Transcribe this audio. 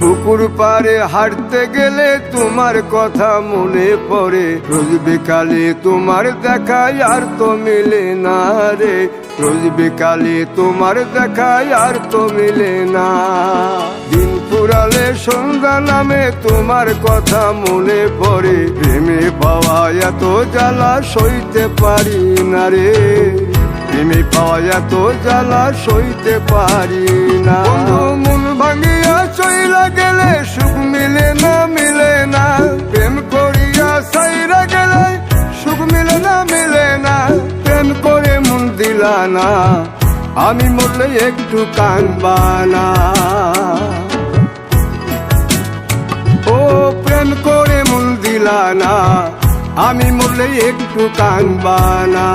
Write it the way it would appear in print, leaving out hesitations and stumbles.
পুকুর পাড়ে হাঁটতে গেলে তোমার কথা মনে পড়ে, রোজ বিকালে তোমার দেখায় আর তো মিলে না রে, রোজ বিকালে তোমার দেখায় আর তো মিলে না। দিন ফুরালে সন্ধ্যা নামে তোমার কথা মনে পড়ে, প্রেমে পাওয়া এত জ্বালা সইতে পারি না রে, প্রেমে পাওয়া এত জ্বালা সইতে পারি না। মন ভাঙিয়া চইলা গেলে সুখ মিলে না, মিলে না, প্রেম করিয়া সাইরা গেলে সুখ মিলে না, মিলে না, প্রেম করে মন দিলা না, আমি মরলে একটু কাঁদবা না। ও প্রেম করে মন দিলা না, আমি মরলে একটু কাঁদবা না।